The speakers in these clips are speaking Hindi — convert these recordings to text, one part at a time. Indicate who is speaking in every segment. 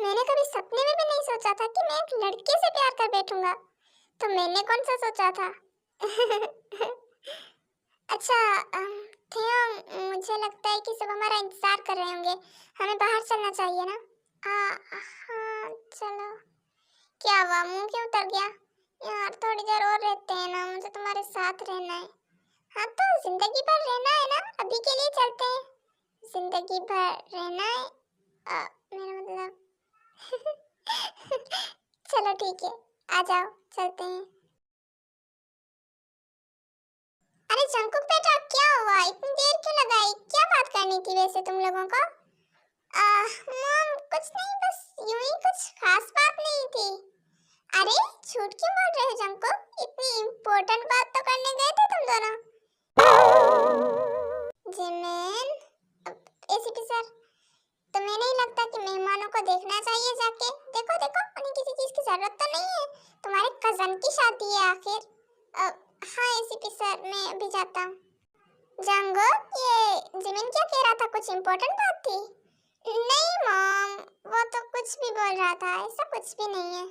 Speaker 1: मैंने कभी सपने में भी नहीं सोचा था कि मैं एक लड़के से प्यार कर बैठूंगा। तो मैंने कौन सा सोचा था? अच्छा, मुझे लगता है कि सब हमारा इंतजार कर रहे होंगे। हमें बाहर चलना चाहिए ना? हाँ चलो। क्या हुआ, मुंह क्यों उतर गया? यार थोड़ी देर और रहते हैं ना, मुझे तुम्हारे साथ रहना है। हाँ तो जिंदगी भर रहना है ना, अभी के लिए चलते हैं। जिंदगी भर रहना है, मेरा मतलब चलो ठीक है, आ जाओ चलते हैं। अरे जंकुक बेटा, क्या हुआ, इतनी देर क्यों लगाई? क्या बात करनी थी वैसे तुम लोगों को? मॉम कुछ नहीं, बस यूं ही, कुछ खास बात नहीं थी। अरे झूठ क्यों बोल रहे हो जंकुक? इतनी इम्पोर्टेंट बात तो करने गए थे तुम दोनों। जिमिन, एसीपी सर, तुम्हें नहीं लगता कि मेहमानों को देखना चाहिए जाके? देखो देखो, उन्हें किसी चीज की जरूरत तो नहीं है। तुम्हारे कजन की शादी है आखिर। हाँ एसीपी सर, मैं अभी जाता हूँ। जंगुक, ये जिमिन क्या कह रहा था, कुछ इम्पोर्टेंट बात थी? नहीं मॉम, वो तो कुछ भी बोल रहा था, ऐसा कुछ भी नहीं है।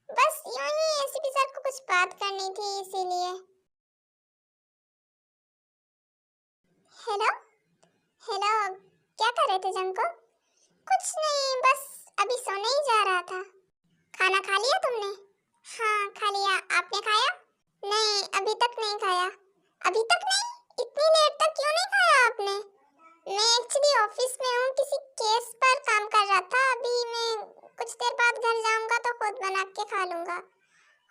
Speaker 1: बस यूं ही एसीपी सर को कुछ बात करनी थी इसीलिए। हेलो हेलो, क्या कर रहे थे जंगुक? कुछ नहीं, बस अभी सोने ही जा रहा था। खाना खा लिया तुमने? हाँ खा लिया, आपने खाया? नहीं अभी तक नहीं खाया। अभी तक नहीं? इतनी लेट तक क्यों नहीं खाया आपने? मैं एक्चुअली ऑफिस में हूँ, किसी केस पर काम कर रहा था। अभी मैं कुछ देर बाद घर जाऊंगा तो खुद बना के खा लूंगा।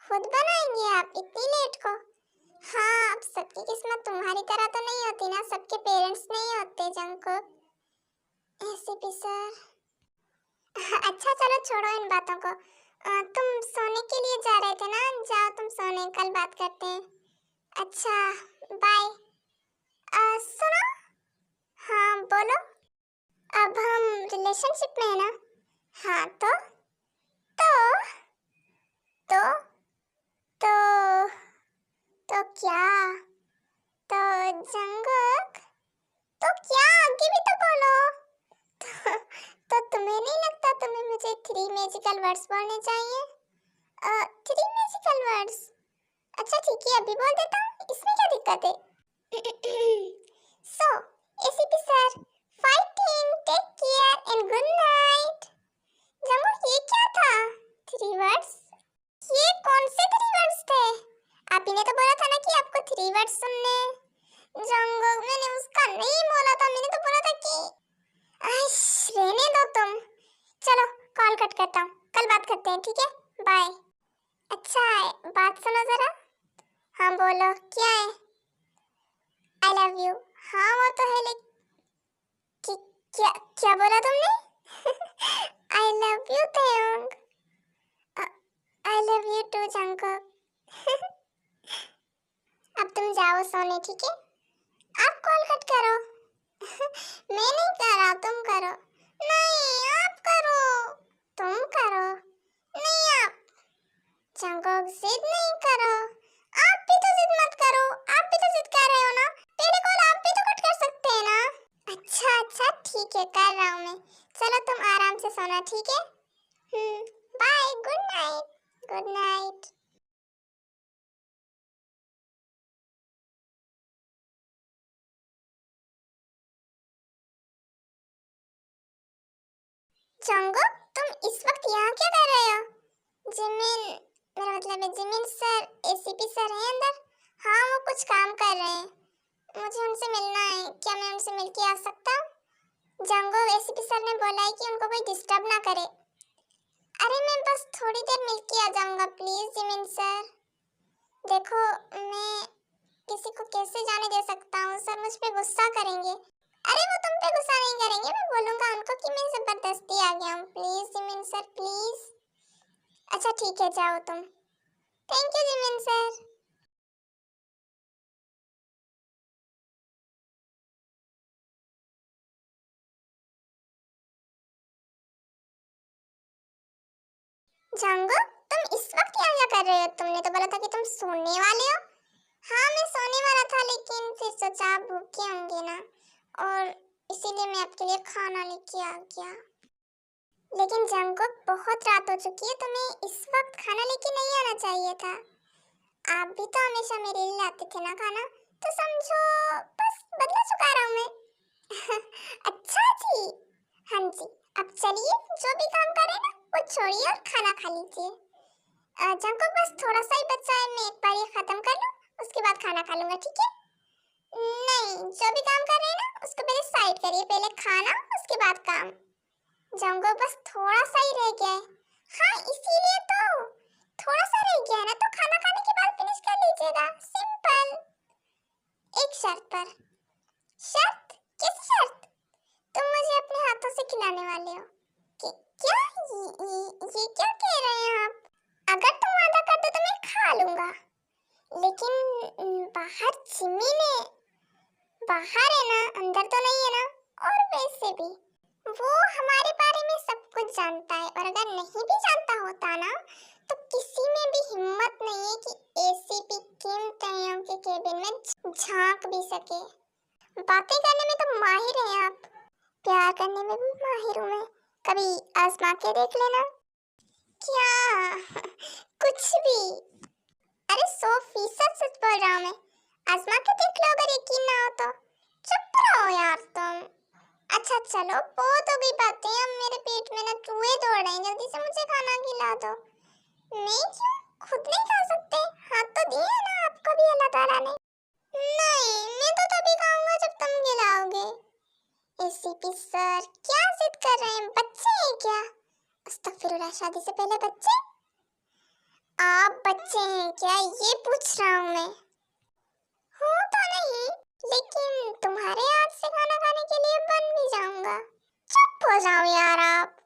Speaker 1: खुद बनाएंगे आप इतनी लेट को? हाँ, अब सबकी किस्मत तुम्हारी तरह तो नहीं होती ना, सबके पेरेंट्स नहीं होते जंकुक। ऐसे भी सर। अच्छा चलो छोड़ो इन बातों को। तुम सोने के लिए जा रहे थे ना, जाओ तुम सोने, कल बात करते हैं। अच्छा बाय। सुनो। हाँ बोलो। अब हम रिलेशनशिप में है ना? हाँ तो तो तो तो क्या? तो जंगक, तो क्या, आगे भी तो बोलो। तो तुम्हें नहीं लगता तुम्हें मुझे 3 मैजिकल वर्ड्स बोलने चाहिए? 3 मैजिकल वर्ड्स? अच्छा ठीक है, अभी बोल देता हूँ, इसमें क्या दिक्कत है? So ACP sir, fighting, take care and good night. जंगल ये क्या था? 3 वर्ड्स? ये कौन से 3 वर्ड्स थे? आप ही ने तो बोला था ना कि आपको 3 वर्ड्स सुनने। जंगल, मैंने उसका नहीं बोला था, मैंने तो बोला था कि रहने दो तुम। चलो कॉल कट करता हूँ, कल बात करते हैं, ठीक है? बाय। अच्छा है, बात सुनो जरा। हाँ बोलो, क्या है? I love you. हाँ वो तो है, लेकिन क्या क्या बोला तुमने? I love you Taeyong. I love you too Jungkook. अब तुम जाओ सोने, ठीक है? आप कॉल कट करो। मैं नहीं कर रहा, तुम करो। नहीं आप करो। तुम करो। नहीं आप। जंकुक जिद नहीं करो। आप भी तो जिद मत करो, आप भी तो जिद कर रहे हो ना, पहले कॉल आप भी तो कट कर सकते हैं ना। अच्छा अच्छा ठीक है, कर रहा हूँ मैं। चलो तुम आराम से सोना, ठीक है? Bye, good night. Good night. Jungkook, तुम इस वक्त यहाँ क्या कर रहे हो? जिमिन, मेरा मतलब है जिमिन सर, एसीपी सर हैं अंदर। हाँ वो कुछ काम कर रहे हैं, मुझे उनसे मिलना है, क्या मैं उनसे मिलके आ सकता हूँ? जंगुक, एसीपी सर ने बोला है कि उनको कोई डिस्टर्ब ना करे। अरे मैं बस थोड़ी देर मिलके आ जाऊंगा, प्लीज जिमिन सर। देखो मैं किसी को कैसे जाने दे सकता हूँ, सर मुझ पे गुस्सा करेंगे। अरे वो तुम पे गुस्सा नहीं करेंगे, मैं बोलूंगा उनको कि मैं जबरदस्ती आ गया हूँ। Please Jimin sir, please. अच्छा ठीक है, जाओ तुम। Thank you Jimin sir. Jungkook, तुम इस वक्त यहाँ क्या कर रहे हो? तुमने तो बोला था कि तुम सोने वाले हो। हाँ मैं सोने वाला था, लेकिन फिर सोचा आप भूखे होंगे ना, और इसीलिए मैं आपके लिए खाना लेके आ गया। लेकिन जंगकुक बहुत रात हो चुकी है, तुम्हें इस वक्त खाना लेके नहीं आना चाहिए था। आप भी तो हमेशा मेरे लिए लाते थे ना खाना, तो समझो बस बदला चुका रहा हूँ मैं। अच्छा जी। हाँ जी, अब चलिए जो भी काम कर रहे हैं ना वो छोड़िए और खाना खा लीजिए। जंगकुक बस थोड़ा सा ही बचा है, मैं एक बार ये खत्म कर लूँ, उसके बाद खाना खा लूंगा, ठीक है? नहीं, जो भी काम कर रहे हैं ना उसको पहले साइड करिए, पहले खाना उसके बाद काम। जंगकुक बस थोड़ा सा ही रह गया है। हाँ इसीलिए तो, थोड़ा सा रह गया है ना, तो खाना खाने के बाद फिनिश कर लीजिएगा, सिंपल। एक शर्त पर। शर्त? किस शर्त? तुम मुझे अपने हाथों से खिलाने वाले हो कि क्या? ये क्या कह रहे हैं आप? अगर तुम वादा कर दो तो मैं खा लूंगा, लेकिन बाहर जिमी ने, बाहर है ना, अंदर तो नहीं है ना? और वैसे भी वो हमारे बारे में सब कुछ जानता है, और अगर नहीं भी जानता होता ना तो किसी में भी हिम्मत नहीं है कि एसीपी किम तैयोंग के केबिन में झांक भी सके। बातें करने में तो माहिर हैं आप, प्यार करने में भी माहिर हूँ मैं, कभी आजमा के देख लेना। क्या? कुछ भी। अरे 100% सच बोल रहा हूँ मैं, आजमा के देख लो, अगर यकीन ना हो तो। चुप रहो यार तुम। अच्छा चलो, बहुत हो गई बातें, अब मेरे पेट में ना चूहे दौड़ रहे हैं, जल्दी से मुझे खाना खिला दो। मैं क्यों? खुद नहीं खा सकते? हाथ तो दिए है ना आपको भी अल्लाह ताला ने। नहीं, मैं तो तभी खाऊंगा जब तुम खिलाओगे। एसीपी सर क्या जिद कर रहे हैं, बच्चे हैं क्या? अस्तगफिरुल्लाह, शादी से पहले बच्चे? आप बच्चे हैं क्या, ये पूछ रहा हूँ मैं। हूँ तो नहीं, लेकिन तुम्हारे हाथ से खाना खाने के लिए बन भी जाऊंगा। चुप हो जाओ यार आप,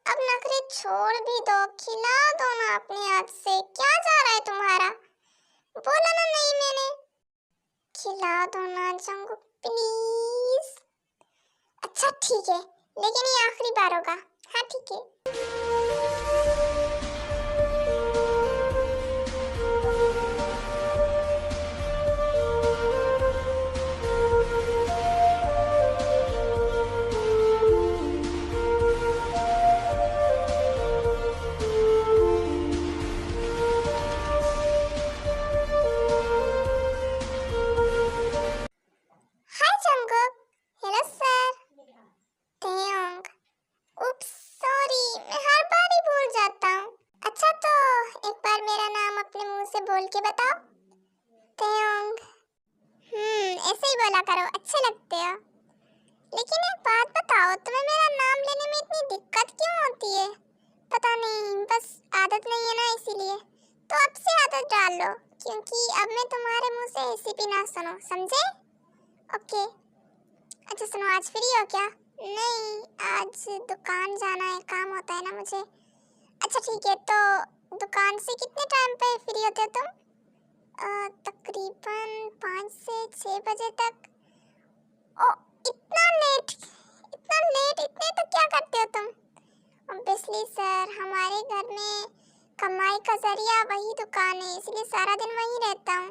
Speaker 1: अब नखरे छोड़ भी दो, खिला दो ना अपने हाथ से, क्या जा रहा है तुम्हारा? बोला ना नहीं मैंने, खिला दो ना जंगू प्लीज। अच्छा ठीक है, लेकिन ये आखिरी बार होगा। हाँ ठीक है। Hi Jungkook. Hello sir. Taeyong. Oops, sorry, मैं हर बार ही भूल जाता हूँ। अच्छा तो एक बार मेरा नाम अपने मुंह से बोल के बताओ। तेयोंग। ऐसे ही बोला करो, अच्छे लगते हो। लेकिन एक बात बताओ, तुम्हें मेरा नाम लेने में इतनी दिक्कत क्यों होती है? पता नहीं, बस आदत नहीं है ना इसीलिए। तो अब से आदत डाल लो, क्योंकि अब मैं तुम्हारे मुंह से एसीपी ना सुनो, समझे? ओके। अच्छा सुनो, आज फ्री हो क्या? नहीं, आज दुकान जाना है, काम होता है ना मुझे। अच्छा ठीक है, तो दुकान से कितने टाइम पे फ्री होते हो तुम? तकरीबन 5 से 6 बजे तक। ओ, इतना लेट? इतना लेट, इतने तक क्या करते हो तुम? ऑब्वियसली सर, हमारे घर में कमाई का जरिया वही दुकान है, इसलिए सारा दिन वहीं रहता हूँ।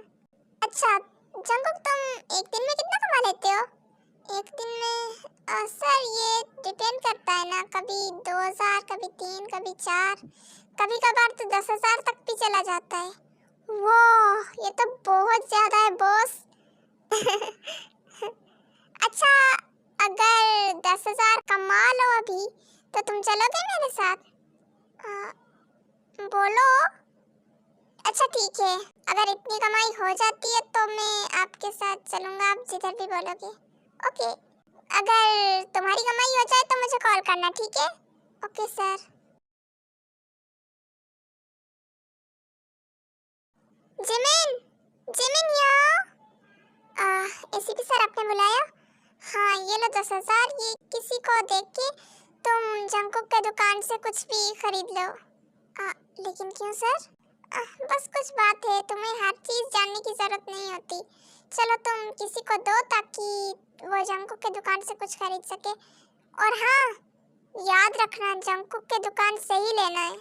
Speaker 1: अच्छा जंगकुक, तुम एक दिन में कितना कमा लेते हो? एक दिन में सर ये डिपेंड करता है ना, कभी 2000, कभी 3, कभी 4, कभी कभार तो 10,000 तक भी चला जाता है। वाह, ये तो बहुत ज्यादा है बॉस। अच्छा, अगर 10,000 कमा लो अभी, तो तुम चलोगे मेरे साथ? बोलो। अच्छा ठीक है, अगर इतनी कमाई हो जाती है तो मैं आपके साथ चलूंगा, आप जिधर भी बोलोगे। ओके, अगर तुम्हारी कमाई हो जाए तो मुझे कॉल करना, ठीक है? Okay sir. Jimin, Jimin ACP sir आपने बुलाया? हाँ ये लो 10,000, ये किसी को देख के तुम जंगकुक के दुकान से कुछ भी खरीद लो। लेकिन क्यों सर? बस कुछ बात है, तुम्हें हर चीज जानने की जरूरत नहीं होती। चलो तुम किसी को दो ताकि वो जंगकुक के दुकान से कुछ खरीद सके। और हाँ, याद रखना जंगकुक के दुकान से ही लेना है।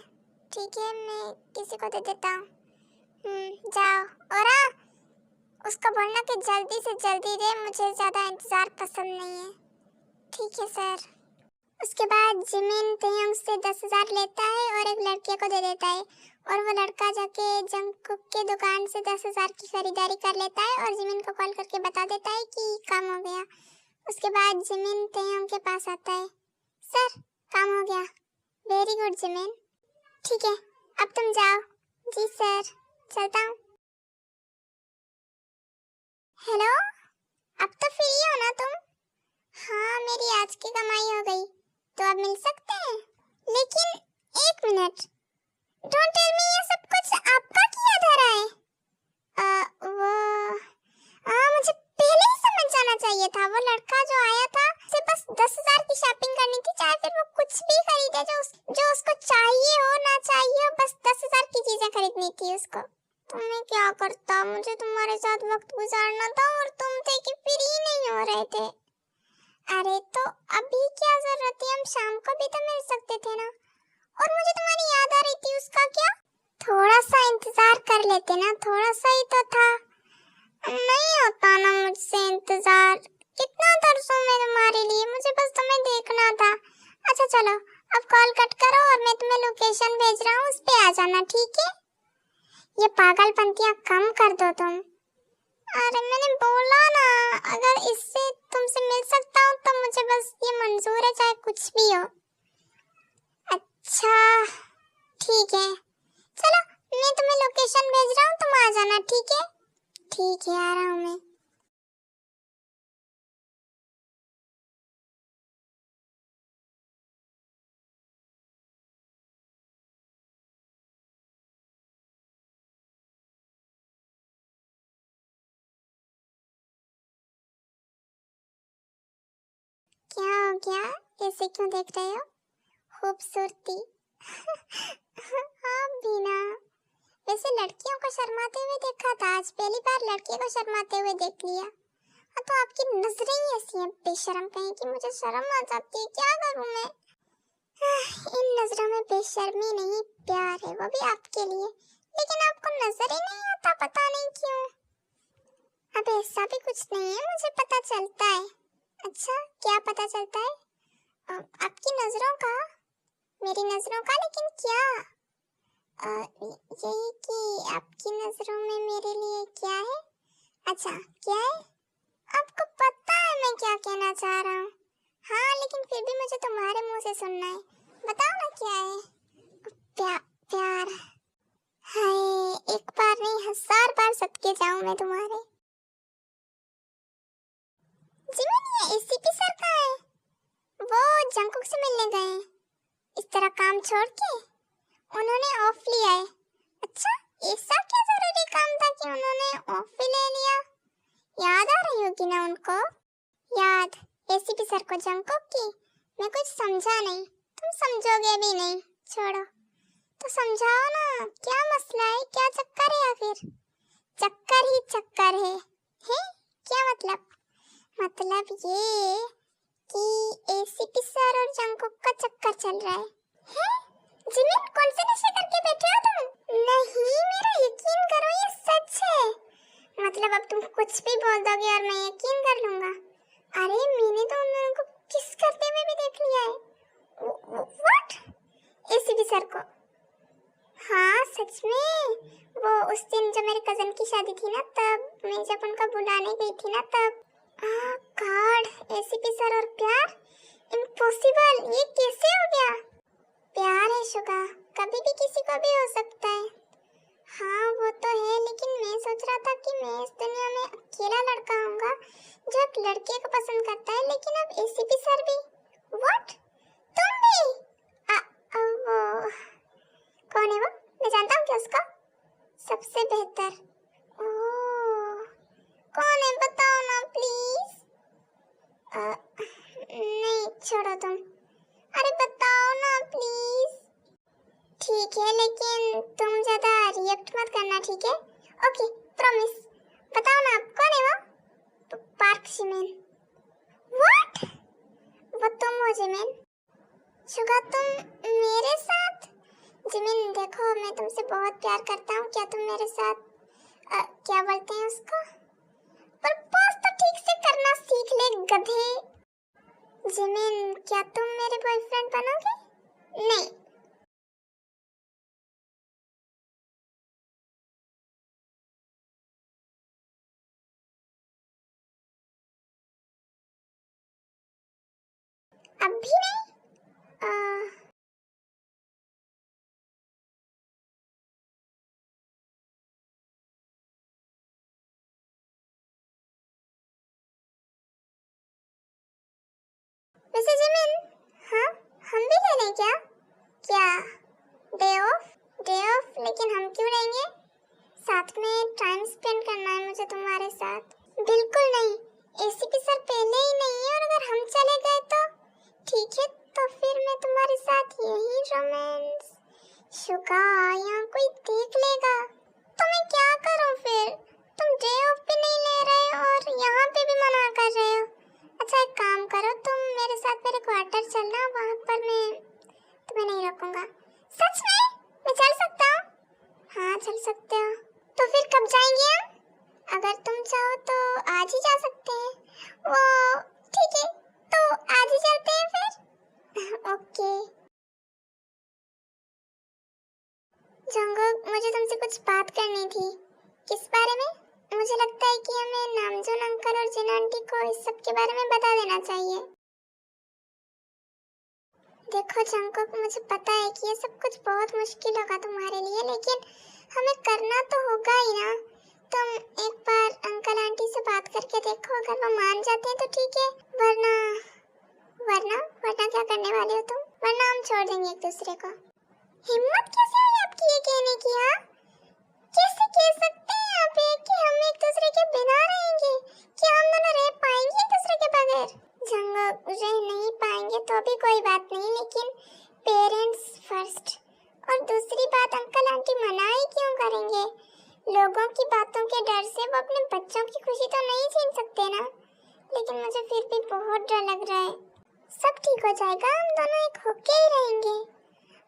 Speaker 1: ठीक है, मैं किसी को दे देता हूँ। जाओ। और हाँ, उसको बोलना कि जल्दी से जल्दी दे, मुझे ज़्यादा इंतज़ार पसंद नहीं है। ठीक है सर। उसके बाद जिमिन तेयोंग से 10,000 लेता है और एक लड़के को दे देता है और वो लड़का जाके जंगकुक के दुकान से 10,000 की खरीदारी कर लेता है और जिमिन को कॉल करके बता देता है कि काम हो गया। उसके बाद जिमिन तेयोंग के पास आता है। सर, काम हो गया। Very good Jimin. ठीक है, अब तुम जाओ। जी सर, चलता हूँ। हेलो, अब तो फ्री हो ना तुम? हाँ, मेरी आज की कमाई हो गई, तो अब मिल सकते हैं। लेकिन एक मिनट, डोंट टेल मी, ये सब कुछ आपका किया धरा है? वो मुझे पहले ही समझ जाना चाहिए था। वो लड़का जो आया था उसे बस 10,000 की शॉपिंग करनी थी, चाहे फिर वो कुछ भी खरीदे जो उसको चाहिए हो ना चाहिए हो, बस 10,000 की चीजें खरीदनी थी उसको। तो मैं क्या करता, मुझे तुम्हारे साथ वक्त गुजारना था और तुम थे कि फ्री नहीं हो रहे थे। अरे तो अभी क्या जरूरत है, हम शाम को भी तो मिल सकते थे ना। और मुझे तुम्हारी याद आ रही थी, उसका क्या? थोड़ा सा इंतजार कर लेते ना, थोड़ा सा ही तो था। नहीं होता ना मुझसे इंतजार, कितना तरसूं मैं तुम्हारे लिए, मुझे बस तुम्हें देखना था। अच्छा चलो, अब कॉल कट करो और मैं तुम्हें लोकेशन भेज रहा हूँ, उस पे आ जाना, ठीक है? ये पागलपंतियाँ कम कर दो तुम। अरे मैंने बोला ना, अगर इससे तुमसे मिल सकता हूँ तो मुझे बस ये मंजूर है, चाहे कुछ भी हो। अच्छा ठीक है, चलो मैं तुम्हें लोकेशन भेज रहा हूँ, तुम आ जाना, ठीक है? ठीक है, आ रहा हूँ मैं। क्या हो गया, ऐसे क्यों देख रहे हो? खूबसूरती। आप भी ना। वैसे लड़कियों को शर्माते हुए देखा था, आज पहली बार लड़के को शर्माते हुए देख लिया। हाँ, तो आपकी नजरें ही ऐसी हैं बेशर्म कहीं की, मुझे शर्म आ जाती है, क्या करूँ मैं? इन नजरों में बेशर्मी नहीं, प्यार है, वो भी आपके लिए। लेकिन आपको नजर ही नहीं आता, पता नहीं क्यों। अब ऐसा भी कुछ नहीं है, मुझे पता चलता है। अच्छा, क्या पता चलता है? आपकी नजरों का? मेरी नजरों का? लेकिन क्या? यही कि आपकी नजरों में मेरे लिए क्या है? अच्छा, क्या है? आपको पता है मैं क्या कहना चाह रहा हूँ? हाँ, लेकिन फिर भी मुझे तुम्हारे मुंह से सुनना है। बताओ ना क्या है? प्यार। हाय, एक बार नहीं 1,000 बार सदके जाऊं मैं तुम्हारे। जिमिन, ये एसीपी सर कहाँ है? वो जंकुक से मिलने गए हैं। इस तरह काम छोड़ के उन्होंने ऑफ लिया है। अच्छा, ऐसा क्या जरूरी काम था कि उन्होंने ऑफ भी ले लिया? याद आ रही होगी ना उनको? याद, एसीपी सर को जंकुक की। मैं कुछ समझा नहीं, तुम समझोगे भी नहीं, छोड़ो। तो समझाओ ना, क्या मसला है, क्या चक्कर है? या फिर चक्कर ही चक्कर है? क्या मतलब? मतलब ये कि एसीपी सर और जंकुक का चक्कर चल रहा है? जिमिन, कौन से नशे करके बैठे हो तुम? नहीं, मेरा यकीन करो, ये सच है। मतलब अब तुम कुछ भी बोल दोगे और मैं यकीन कर लूंगा? अरे मैंने तो उन लोगों को किस करते हुए भी देख लिया है। व्हाट? एसीपी सर को? हाँ सच में। वो उस दिन जो मेरे कजन की शादी थी ना, तब मैं जब उनका बुलाने गई थी ना, तब। गॉड, एसीपी सर और प्यार? इम्पॉसिबल, ये कैसे हो गया? प्यार है शुगा, कभी भी किसी को भी हो सकता है। हाँ वो तो है, लेकिन मैं सोच रहा था कि मैं इस दुनिया में अकेला लड़का होऊंगा जो एक लड़के को पसंद करता है, लेकिन अब एसीपी सर भी। व्हाट? तुम भी? वो कौन है वो? मैं जानता हूँ क्या उसका? सबसे बेहतर। ओह, कौन है, बताओ ना प्लीज। नहीं, छोड़ो तुम। अरे बताओ ना प्लीज। ठीक है, लेकिन तुम ज्यादा रिएक्ट मत करना, ठीक है? Okay, promise. बताओ ना, आप कौन है वो? Park Jimin. व्हाट? वो तुम हो जिमिन? शुगा, तुम मेरे साथ? जिमिन देखो, मैं तुमसे बहुत प्यार करता हूँ, क्या तुम मेरे साथ क्या बोलते हैं उसको, प्रपोज तो ठीक से करना सीख ले, गधे। जिमिन, क्या तुम मेरे बॉयफ्रेंड बनोगे? नहीं। अब भी नहीं? वैसे जिमिन, हाँ, हम भी ले लें क्या? क्या डे ऑफ? डे ऑफ, लेकिन हम क्यों लेंगे? साथ में टाइम स्पेंड करना है मुझे तुम्हारे साथ। बिल्कुल नहीं, एसीपी सर पहले ही नहीं है, और अगर हम चले गए तो ठीक है, तो फिर मैं तुम्हारे साथ यही रोमांस। शुगा, यहाँ कोई देख लेगा तो मैं क्या करूँ फिर? तुम डे ऑफ भी नहीं ले रहे और यहाँ पे भी मना कर रहे हो। अच्छा, एक काम करो, तुम मेरे साथ मेरे क्वार्टर चलना, वहाँ पर मैं तुम्हें नहीं रोकूंगा। सच में? मैं चल सकता हूँ? हाँ, चल सकते हो। तो फिर कब जाएंगे हम? अगर तुम चाहो तो आज ही जा सकते हैं। वो ठीक है, तो आज ही चलते हैं फिर। ओके। जंगुक, मुझे तुमसे कुछ बात करनी थी। किस बारे में? मुझे लगता है कि हमें नामजोन अंकल और जिन आंटी को इस सब के बारे में बता देना चाहिए। देखो जंगुक, मुझे पता है कि ये सब कुछ बहुत मुश्किल होगा तुम्हारे लिए, लेकिन हमें करना तो होगा ही ना। तुम एक बार अंकल आंटी से बात करके देखो, अगर वो मान जाते हैं तो ठीक है, वरना वरना वरना क्या करने वाले हो तुम? वरना हम छोड़ देंगे एक दूसरे को। हिम्मत कैसे हुई आपकी ये कहने की? हाँ, कैसे कह सकते हैं आप ये कि हम एक दूसरे के बिना रहेंगे? क्या हम दोनों रह पाएंगे एक दूसरे के बगैर? जंगल, रह नहीं पाएंगे तो भी कोई बात नहीं, लेकिन पेरेंट्स फर्स्ट। और दूसरी बात, अंकल आंटी मना ही क्यों करेंगे? लोगों की बातों के डर से वो अपने बच्चों की खुशी तो नहीं छीन सकते ना। लेकिन मुझे फिर भी बहुत डर लग रहा है। सब ठीक हो जाएगा, हम दोनों एक होके ही रहेंगे।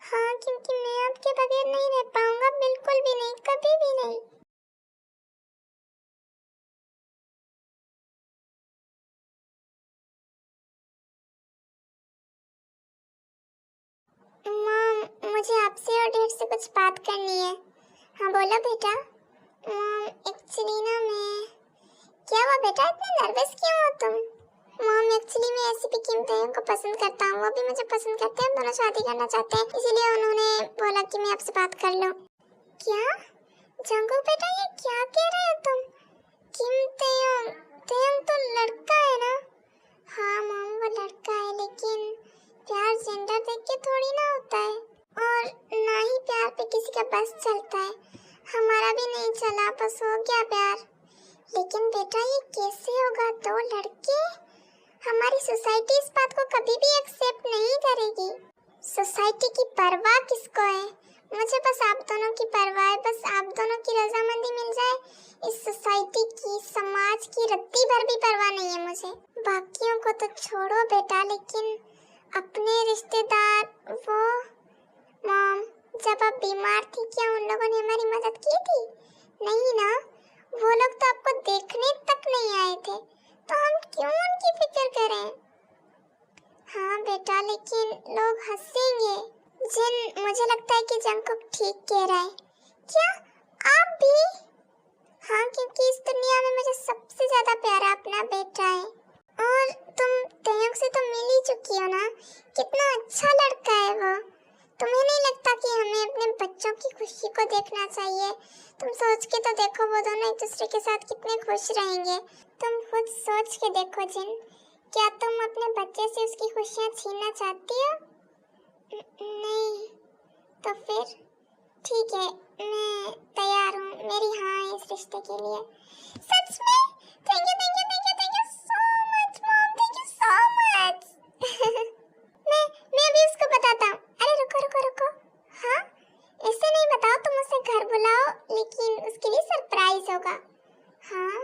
Speaker 1: हाँ, क्योंकि मैं आपके बगैर नहीं रह पाऊंगा, बिल्कुल भी नहीं, कभी भी नहीं। मॉम, मुझे आपसे और डैड से कुछ बात करनी है। हाँ बोलो बेटा। मॉम, एक्चुअली ना मैं... क्या हुआ बेटा, इतने नर्वस क्यों हो तुम? मॉम, एक्चुअली मैं ऐसी भी किम ताeyong को पसंद करता हूँ, वो भी मुझे पसंद करते हैं, हम दोनों शादी करना चाहते हैं, इसीलिए उन्होंने बोला कि मैं आपसे बात कर लूँ। क्या? जंगुक बेटा, ये क्या कह रहे हो तुम? किम ताeyong, ताeyong तो लड़का है ना? हाँ मॉम, वो लड़का है, लेकिन प्यार जेंडर देख के थोड़ी ना होता है, और ना ही प्यार पे किसी का बस चलता है। हमारा भी नहीं चला, बस हो गया प्यार। लेकिन बेटा, ये कैसे होगा? दो लड़के? हमारी सोसाइटी इस बात को कभी भी एक्सेप्ट नहीं करेगी। सोसाइटी की परवाह किसको है? मुझे बस आप दोनों की परवाह है, बस आप दोनों की रजामंदी मिल जाए। इस सोसाइटी की, समाज की रत्ती भर भी परवाह नहीं है मुझे। बाकियों को तो छोड़ो बेटा, लेकिन अपने रिश्तेदार, वो... मॉम, जब आप बीमार थी, क्या उन लोगों ने हमारी मदद की थी? नहीं ना, वो लोग तो आपको देखने तक नहीं आए थे, तो हम क्यों उनकी फिक्र करें? हाँ बेटा, लेकिन लोग हंसेंगे। जिन, मुझे लगता है कि जंगकुक ठीक कह रहा है। क्या आप भी? हाँ, क्योंकि इस दुनिया में मुझे सबसे ज्यादा प्यारा अपना बेटा है। और तुम ताeyong से तो मिल ही चुकी हो ना, कितना अच्छा लड़का है वो। तुम्हें नहीं लगता कि हमें अपने बच्चों की खुशी को देखना चाहिए? तुम सोच के तो देखो, वो दोनों एक दूसरे के साथ कितने खुश रहेंगे। तुम खुद सोच के देखो जिन, क्या तुम अपने बच्चे से उसकी खुशियाँ छीनना चाहती हो? नहीं। तो फिर ठीक है, मैं तैयार हूँ, मेरी हाँ है इस रिश्ते के लिए। सच में? Thank you thank you thank you thank you so much mom, thank you so much. मैं अभी उसको बताता हूँ। अरे रुको रुको रुको, हाँ ऐसे नहीं बताओ, तुम उसे घर बुलाओ, लेकिन उसके लिए सरप्राइज होगा। हाँ,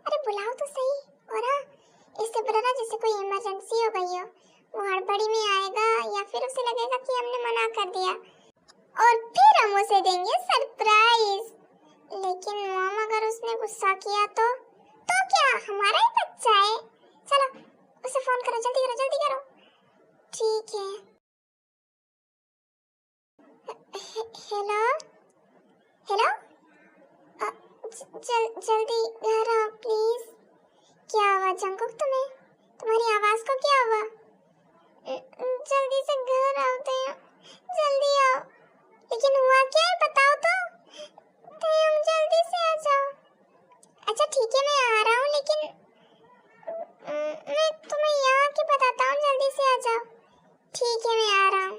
Speaker 1: अरे बुलाओ तो सही। और हाँ, इससे बुलाना जैसे कोई इमरजेंसी हो गई हो, वो हड़बड़ी में आएगा, या फिर उसे लगेगा कि हमने मना कर दिया, और फिर हम उसे देंगे सरप्राइज। लेकिन मॉम, अगर उसने गुस्सा किया तो क्या? हमारा ही बच्चा है। चलो उसे फोन करो, जल्दी करो, जल्दी करो। ठीक है। हेलो हेलो, जल्दी घर आओ प्लीज। क्या हुआ जंकुक, तुम्हारी आवाज को क्या हुआ? जल्दी से घर आओ तयंग, जल्दी आओ। लेकिन हुआ क्या है बताओ तो। तयंग जल्दी से आ जाओ। अच्छा ठीक है, मैं आ रहा हूँ, लेकिन मैं तुम्हें यहाँ के बताता हूँ, जल्दी से आ जाओ। ठीक है, मैं आ रहा हूँ।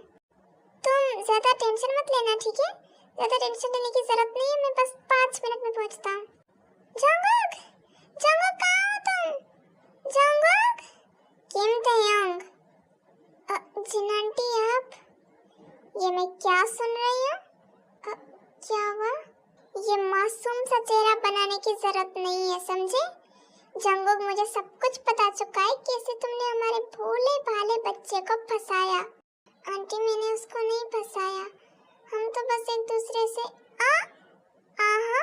Speaker 1: तुम ज्यादा टेंशन मत लेना, ठीक है? ज्यादा टेंशन लेने की जरूरत नहीं है, मैं बस 5 मिनट में पहुँचता हूँ। जंगुक, जंगुक कहाँ हो तुम? जंगुक, किम तयंग? जिन आंटी आप? ये मैं क्या सुन रही हूँ? क्या हुआ? ये मासूम सा चेहरा बनाने की जरूरत नहीं है, समझे? जंगुक, मुझे सब कुछ पता चुका है कैसे तुमने हमारे भोले भाले बच्चे को फंसाया। आंटी, मैंने उसको नहीं फंसाया, हम तो बस एक दूसरे से आहा,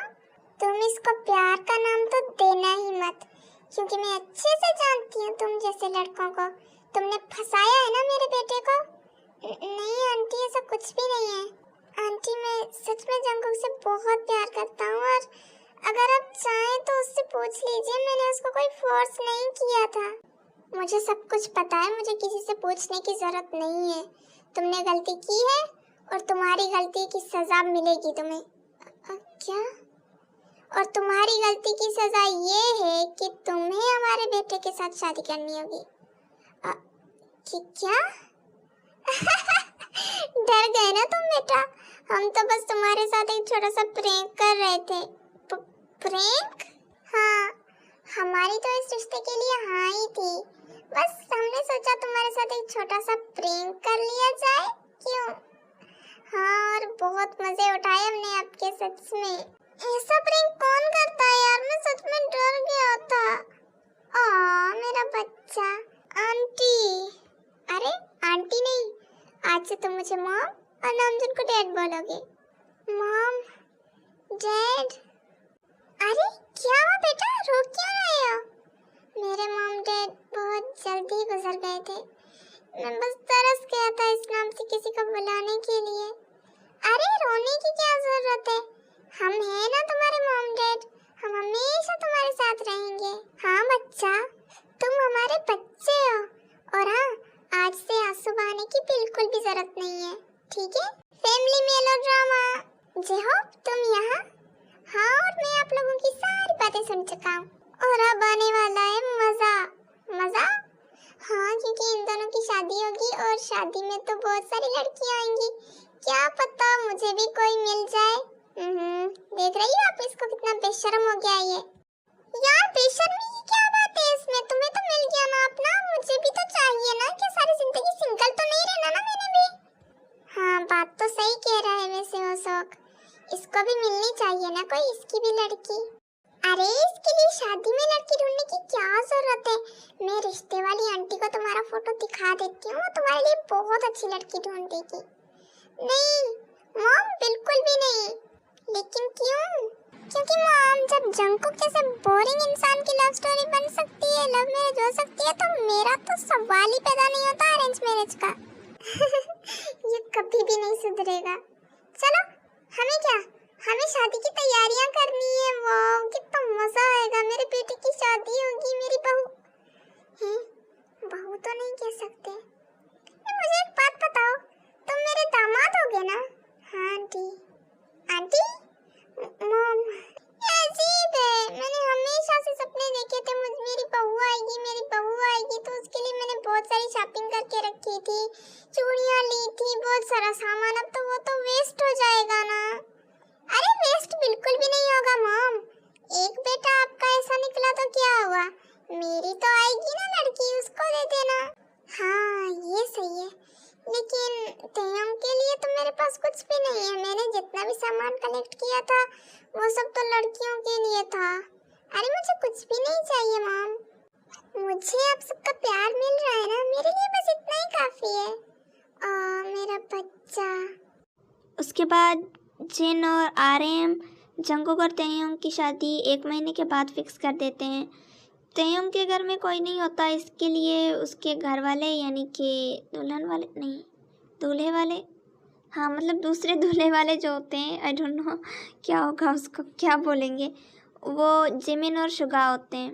Speaker 1: तुम इसको प्यार का नाम तो देना ही मत, क्योंकि मैं अच्छे से जानती हूँ तुम जैसे लड़कों को। तुमने फंसाया है ना मेरे बेटे को? नहीं आंटी, ऐसा कुछ भी नहीं है। आंटी, मैं सच में जंगुक से बहुत प्यार करता हूँ, और अगर आप चाहें तो उससे पूछ लीजिए, मैंने उसको कोई फोर्स नहीं किया था। मुझे सब कुछ पता है, मुझे किसी से पूछने की जरूरत नहीं है। तुमने गलती की है और तुम्हारी गलती की सजा मिलेगी तुम्हें। क्या? और तुम्हारी गलती की सजा ये है कि तुम्हें हमारे बेटे के साथ शादी करनी होगी। क्या? डर गए ना तुम बेटा? हम तो बस तुम्हारे साथ एक छोटा सा प्रैंक कर रहे थे। प्रैंक? हाँ, हमारी तो इस रिश्ते के लिए हाँ ही थी। बस हमने सोचा तुम्हारे साथ एक छोटा सा प्रैंक कर लिया जाए, क्यों? हाँ, और बहुत मजे उठाए हमने आपके, सच में। ऐसा प्रैंक कौन करता है यार, मैं सच में डर गया था। मेरा बच्चा। आंटी। अरे आंटी नहीं, आज से तुम मुझे मॉम और नामजुन को डैड बोलोगे। Mom, dad. अरे क्या हुआ बेटा, रो क्यों रहे हो? मेरे मॉम डैड बहुत जल्दी गुजर गए थे, मैं बस तरस गया था इस नाम से किसी को बुलाने के लिए। अरे रोने की क्या जरूरत है, हम हैं ना तुम्हारे मॉम डैड, हम हमेशा तुम्हारे साथ रहेंगे। हाँ बच्चा, तुम हमारे बच्चे हो, और हाँ, आज से आंसू बहाने की बिल्कुल भी जरूरत नहीं है, ठीक है? Family melodrama. जे हो तुम यहाँ? हाँ, और मैं आप लोगों की सारी बातें सुन चुका हूँ, और अब आने वाला है मजा। मजा? हाँ, क्योंकि इन दोनों की शादी होगी, और शादी में तो बहुत सारी लड़कियां आएंगी। क्या पता मुझे भी कोई मिल जाए। देख रही हो आप इसको, कितना बेशर्म हो गया ये। यार बेशर्मी की क्या बात है इसमें? तुम्हें तो मिल गया ना अपना, मुझे भी तो चाहिए ना, कि सारी जिंदगी सिंगल तो नहीं रहना ना मैंने भी। हाँ, बात तो सही कह रहा है वैसे वो शौक, इसको भी मिलनी चाहिए ना कोई, इसकी भी लड़की। अरे इसके लिए शादी में लड़की ढूंढने की क्या जरूरत है? मैं रिश्ते वाली आंटी को तुम्हारा फोटो दिखा देती हूँ, तुम्हारे लिए बहुत अच्छी लड़की ढूंढ देगी। नहीं मॉम, बिल्कुल भी नहीं। लेकिन क्यों? क्योंकि मॉम, जब जंकुक जैसे बोरिंग इंसान की लव स्टोरी बन सकती है, लव मैरिज हो सकती है, तो मेरा तो सवाल ही पैदा नहीं होता अरेंज मैरिज का। ये कभी भी नहीं सुधरेगा। चलो, हमें क्या, हमें शादी की तैयारियां करनी है। वाह, कितना मजा आएगा, मेरे बेटे की शादी होगी, मेरी बहू है। बहू तो नहीं कह सकते। मुझे एक बात बताओ, तुम मेरे दामाद होगे ना? हाँ आंटी। आंटी? मॉम, ये अजीब है, मैंने हमेशा से सपने देखे थे मेरी बहू आएगी, मेरी बहू आएगी, तो उसके लिए मैंने बहुत सारी शॉपिंग करके रखी थी, चूड़ियां ली थी, बहुत सारा सामान। अब तो वो तो वेस्ट हो जाएगा ना। अरे वेस्ट बिल्कुल भी नहीं होगा मॉम, एक बेटा आपका ऐसा निकला तो क्या हुआ, मेरी तो आएगी ना लड़की, उसको दे देना। हाँ ये सही है, लेकिन तयंग के लिए तो मेरे पास कुछ भी नहीं है। मैंने जितना भी सामान कलेक्ट किया था वो सब तो लड़कियों के लिए था। अरे मुझे कुछ भी नहीं चाहिए मॉम, मुझे आप सबका प्यार मिल रहा है ना, मेरे लिए बस इतना ही काफी है। मेरा बच्चा।
Speaker 2: उसके बाद जिन और RM जंकुक और तयंग की शादी 1 महीने के बाद फिक्स कर देते हैं। तेयोंग के घर में कोई नहीं होता, इसके लिए उसके घर वाले यानी कि दुल्हन वाले नहीं, दूल्हे वाले, हाँ मतलब दूसरे दूल्हे वाले जो होते हैं, आई डोंट नो क्या होगा उसको क्या बोलेंगे, वो जिमिन और शुगा होते हैं।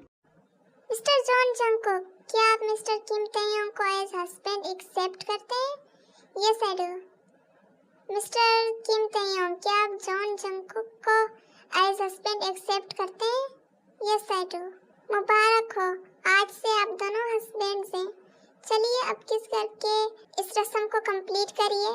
Speaker 1: मिस्टर जॉन जंगकुक, क्या आप मिस्टर किम तेयोंग को एज हस्बैंड एक्सेप्ट करते हैं? Yes I do. मिस्टर किम तेयोंग, क्या आप जॉन जंगकुक को एज हस्बैंड एक्सेप्ट करते हैं? Yes I do. मुबारक हो, आज से आप दोनों हस्बैंड्स हैं। चलिए अब किस करके इस रस्म को कंप्लीट करिए।